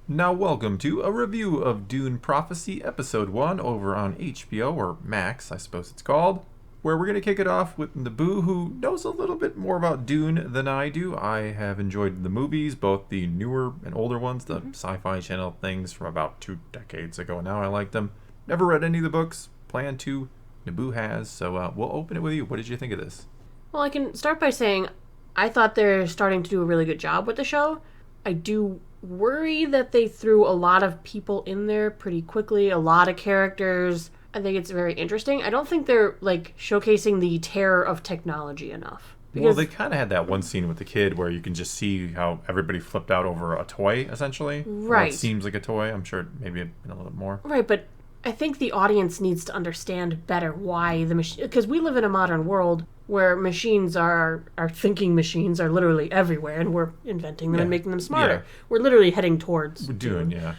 Now, welcome to a review of Dune Prophecy Episode 1 over on HBO, or Max, I suppose it's called, where we're going to kick it off with Naboo, who knows a little bit more about Dune than I do. I have enjoyed the movies, both the newer and older ones, the Sci-Fi Channel things from about 2 decades ago now. I like them. Never read any of the books, plan to. Naboo has, so we'll open it with you. What did you think of this? Well, I can start by saying I thought they're starting to do a really good job with the show. I do worry that they threw a lot of people in there pretty quickly, a lot of characters. I think it's very interesting. I don't think they're, showcasing the terror of technology enough. Well, they kind of had that one scene with the kid where you can just see how everybody flipped out over a toy, essentially. Right. Or it seems like a toy. I'm sure maybe a little bit more. Right, but I think the audience needs to understand better why the machine... Because we live in a modern world where our thinking machines are literally everywhere, and we're inventing them and making them smarter. Yeah. We're literally heading towards... Dune, yeah.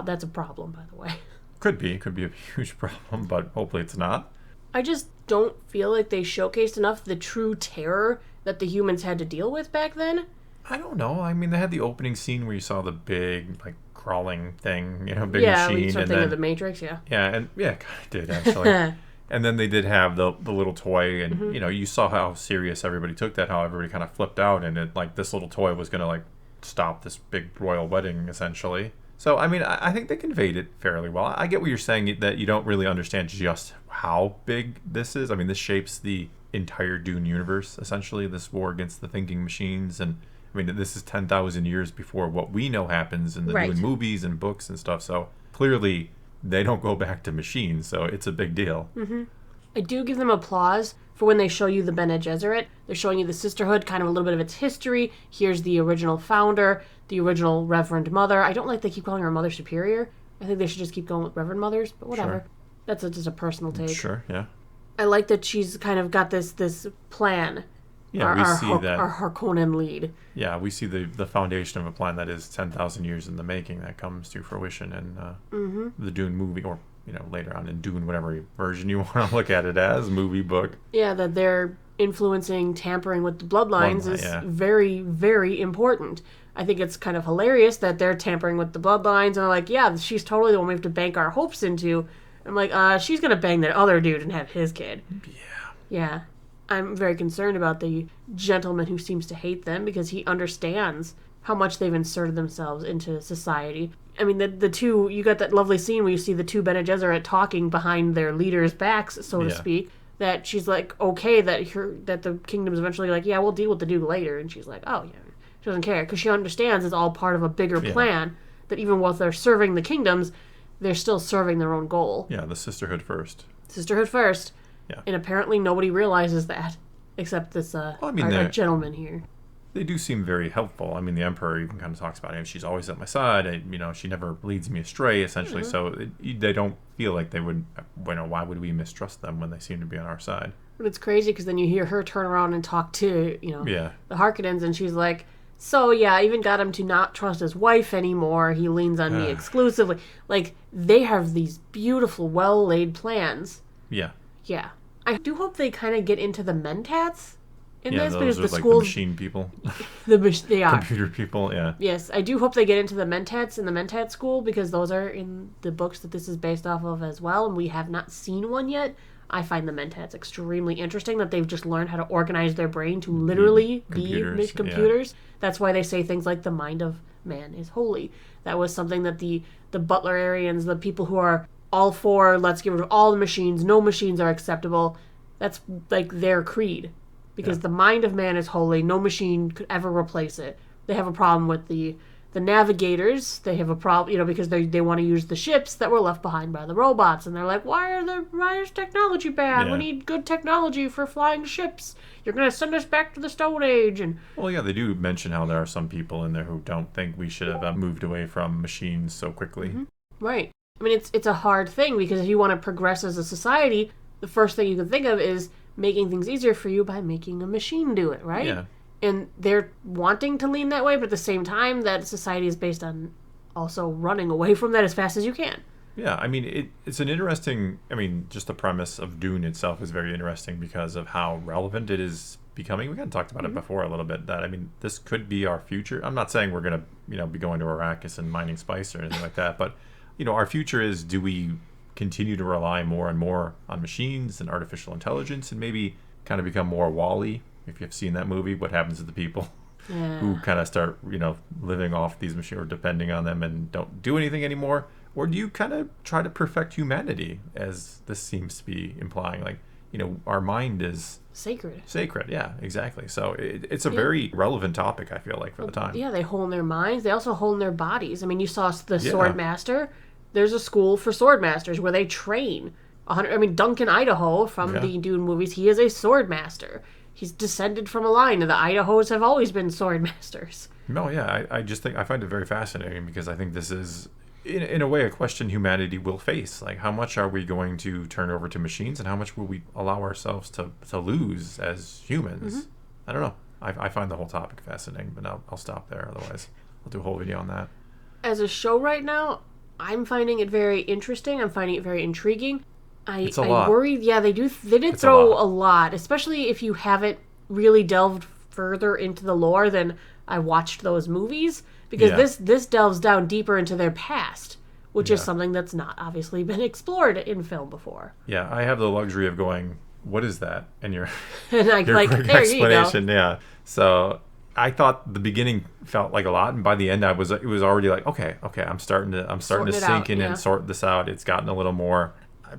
That's a problem, by the way. Could be a huge problem, but hopefully it's not. I just don't feel like they showcased enough the true terror that the humans had to deal with back then. I don't know. I mean, they had the opening scene where you saw the big, crawling thing, big machine. Yeah, we start thinking of the Matrix, yeah. Yeah, kind of did, actually. And then they did have the little toy, and, you saw how serious everybody took that, how everybody kind of flipped out, and this little toy was going to, stop this big royal wedding, essentially. So, I mean, I think they conveyed it fairly well. I get what you're saying, that you don't really understand just how big this is. I mean, this shapes the entire Dune universe, essentially, this war against the thinking machines. And, I mean, this is 10,000 years before what we know happens in the Dune movies and books and stuff. So, clearly, they don't go back to machines, so it's a big deal. Mm-hmm. I do give them applause for when they show you the Bene Gesserit. They're showing you the Sisterhood, kind of a little bit of its history. Here's the original founder, the original Reverend Mother. I don't like they keep calling her Mother Superior. I think they should just keep going with Reverend Mothers, but whatever. Sure. That's just a personal take. Sure, yeah. I like that she's kind of got this plan. Yeah, we see that. Our Harkonnen lead. Yeah, we see the foundation of a plan that is 10,000 years in the making that comes to fruition in the Dune movie, or later on in Dune, whatever version you want to look at it as, movie, book. Yeah, that they're influencing, tampering with the bloodlines is very, very important. I think it's kind of hilarious that they're tampering with the bloodlines, and they're like, yeah, she's totally the one we have to bank our hopes into. I'm like, she's going to bang that other dude and have his kid. Yeah. Yeah. I'm very concerned about the gentleman who seems to hate them because he understands how much they've inserted themselves into society. I mean, the two, you got that lovely scene where you see the two Bene Gesserit talking behind their leaders' backs, so to speak, that she's like, okay, that the kingdom's eventually like, yeah, we'll deal with the dude later. And she's like, oh, yeah. She doesn't care because she understands it's all part of a bigger plan, that even while they're serving the kingdoms, they're still serving their own goal. Yeah, the Sisterhood first. Sisterhood first. Yeah. And apparently nobody realizes that, except this our gentleman here. They do seem very helpful. I mean, the Emperor even kind of talks about it. She's always at my side. She never leads me astray, essentially. Mm-hmm. So they don't feel like they would, why would we mistrust them when they seem to be on our side? But it's crazy because then you hear her turn around and talk to, the Harkonnens, and she's like, so, yeah, I even got him to not trust his wife anymore. He leans on me exclusively. They have these beautiful, well-laid plans. Yeah. Yeah. I do hope they kind of get into the mentats in this, those because are the schools... the machine people. They are. Computer people, yeah. Yes, I do hope they get into the mentats in the mentat school, because those are in the books that this is based off of as well, and we have not seen one yet. I find the mentats extremely interesting, that they've just learned how to organize their brain to literally be computers. Yeah. That's why they say things like the mind of man is holy. That was something that the Butlerians, the people who are all for let's get rid of all the machines, no machines are acceptable, that's their creed. Because the mind of man is holy, no machine could ever replace it. They have a problem with the navigators. They have a problem, because they want to use the ships that were left behind by the robots, and they're like, why is technology bad? We need good technology for flying ships. You're going to send us back to the Stone Age. And well, yeah, they do mention how there are some people in there who don't think we should have moved away from machines so quickly. Mm-hmm. Right. I mean, it's a hard thing, because if you want to progress as a society, the first thing you can think of is making things easier for you by making a machine do it, right? Yeah. And they're wanting to lean that way, but at the same time, that society is based on also running away from that as fast as you can. Yeah, I mean, it's an interesting... I mean, just the premise of Dune itself is very interesting because of how relevant it is becoming. We kind of talked about it before a little bit, that, I mean, this could be our future. I'm not saying we're going to, be going to Arrakis and mining spice or anything like that, but, our future is, do we continue to rely more and more on machines and artificial intelligence and maybe kind of become more Wall-E? If you've seen that movie, what happens to the people who kind of start, living off these machines or depending on them and don't do anything anymore? Or do you kind of try to perfect humanity, as this seems to be implying? Like, our mind is sacred. Sacred, yeah, exactly. So it's a very relevant topic, I feel like, for the time. Yeah, they hone their minds. They also hone their bodies. I mean, you saw the Sword Master. There's a school for sword masters where they train. Duncan Idaho from the Dune movies, he is a sword master. He's descended from a line, and the Idahos have always been sword masters. No, yeah, I just think, I find it very fascinating, because I think this is, in a way, a question humanity will face. Like, how much are we going to turn over to machines, and how much will we allow ourselves to lose as humans? I don't know. I find the whole topic fascinating, but I'll stop there. Otherwise, I'll do a whole video on that. As a show right now, I'm finding it very interesting. I'm finding it very intriguing. It's a lot. I worry. Yeah, they did throw a lot, especially if you haven't really delved further into the lore than I watched those movies, because this delves down deeper into their past, which is something that's not obviously been explored in film before. Yeah, I have the luxury of going, what is that? And your and your quick there explanation, you go. Yeah. So I thought the beginning felt like a lot, and by the end, it was already like, okay, I'm starting to sink in and sort this out. It's gotten a little more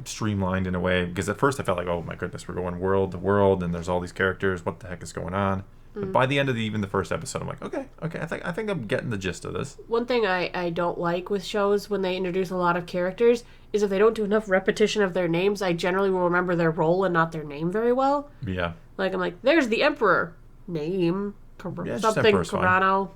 streamlined in a way, because at first I felt like, oh my goodness, we're going world to world, and there's all these characters. What the heck is going on? But by the end of even the first episode, I'm like, okay, I think I'm getting the gist of this. One thing I don't like with shows when they introduce a lot of characters is if they don't do enough repetition of their names. I generally will remember their role and not their name very well. Yeah. Like, I'm like, there's the Emperor. Name. Something Carano.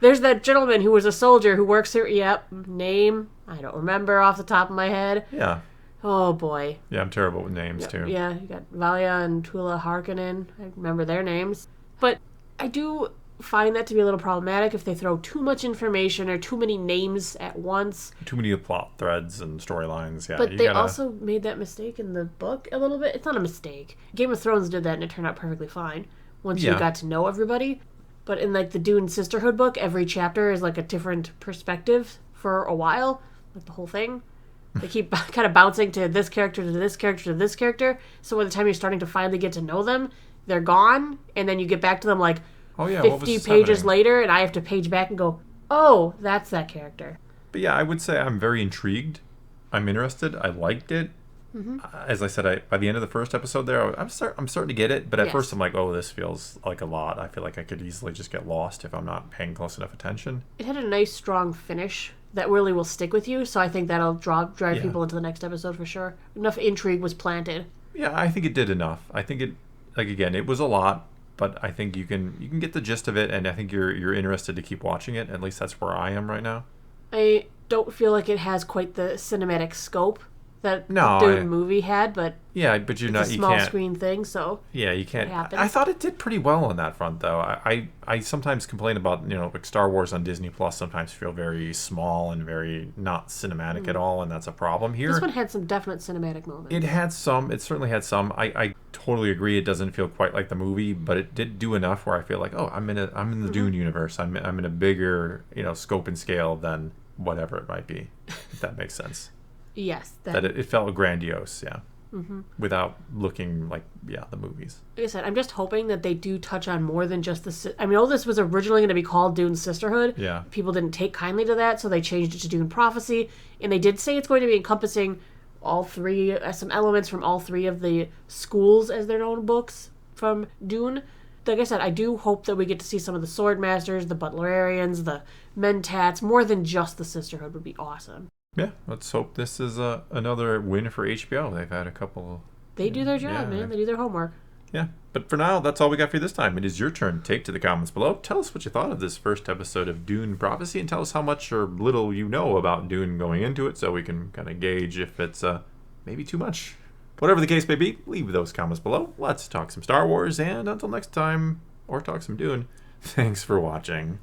There's that gentleman who was a soldier who works here. Yep. Name. I don't remember off the top of my head. Yeah. Oh, boy. Yeah, I'm terrible with names, too. Yeah, you got Valia and Tula Harkonnen. I remember their names. But I do find that to be a little problematic if they throw too much information or too many names at once. Too many plot threads and storylines, yeah. But they also made that mistake in the book a little bit. It's not a mistake. Game of Thrones did that, and it turned out perfectly fine once you got to know everybody. But in, like, the Dune Sisterhood book, every chapter is, like, a different perspective for a while. Like, the whole thing. They keep kind of bouncing to this character, to this character, to this character. So by the time you're starting to finally get to know them, they're gone. And then you get back to them, like, 50 pages later, and I have to page back and go, oh, that's that character. But yeah, I would say I'm very intrigued. I'm interested. I liked it. As I said, by the end of the first episode there, I'm starting to get it. But at first I'm like, oh, this feels like a lot. I feel like I could easily just get lost if I'm not paying close enough attention. It had a nice, strong finish that really will stick with you. So I think that'll drive people into the next episode for sure. Enough intrigue was planted. Yeah, I think it did enough. I think it, like, again, it was a lot. But I think you can get the gist of it, and I think you're interested to keep watching it. At least that's where I am right now. I don't feel like it has quite the cinematic scope that the Dune movie had, but but you're not. It's a small screen thing, so you can't. I thought it did pretty well on that front, though. I sometimes complain about like Star Wars on Disney Plus sometimes feel very small and very not cinematic at all, and that's a problem here. This one had some definite cinematic moments. It had some. It certainly had some. I totally agree. It doesn't feel quite like the movie, but it did do enough where I feel like, oh, I'm in the Dune universe. I'm in a bigger scope and scale than whatever it might be, if that makes sense. Yes. That it felt grandiose, without looking like, the movies. Like I said, I'm just hoping that they do touch on more than just the... I mean, this was originally going to be called Dune Sisterhood. Yeah. People didn't take kindly to that, so they changed it to Dune Prophecy. And they did say it's going to be encompassing all three, some elements from all three of the schools, as they're known, books from Dune. Like I said, I do hope that we get to see some of the Sword Masters, the Butlerians, the mentats. More than just the Sisterhood would be awesome. Yeah, let's hope this is another win for HBO. They've had a couple... They do their job, man. They do their homework. Yeah, but for now, that's all we got for you this time. It is your turn. Take to the comments below. Tell us what you thought of this first episode of Dune Prophecy, and tell us how much or little you know about Dune going into it, so we can kind of gauge if it's maybe too much. Whatever the case may be, leave those comments below. Let's talk some Star Wars, and until next time, or talk some Dune, thanks for watching.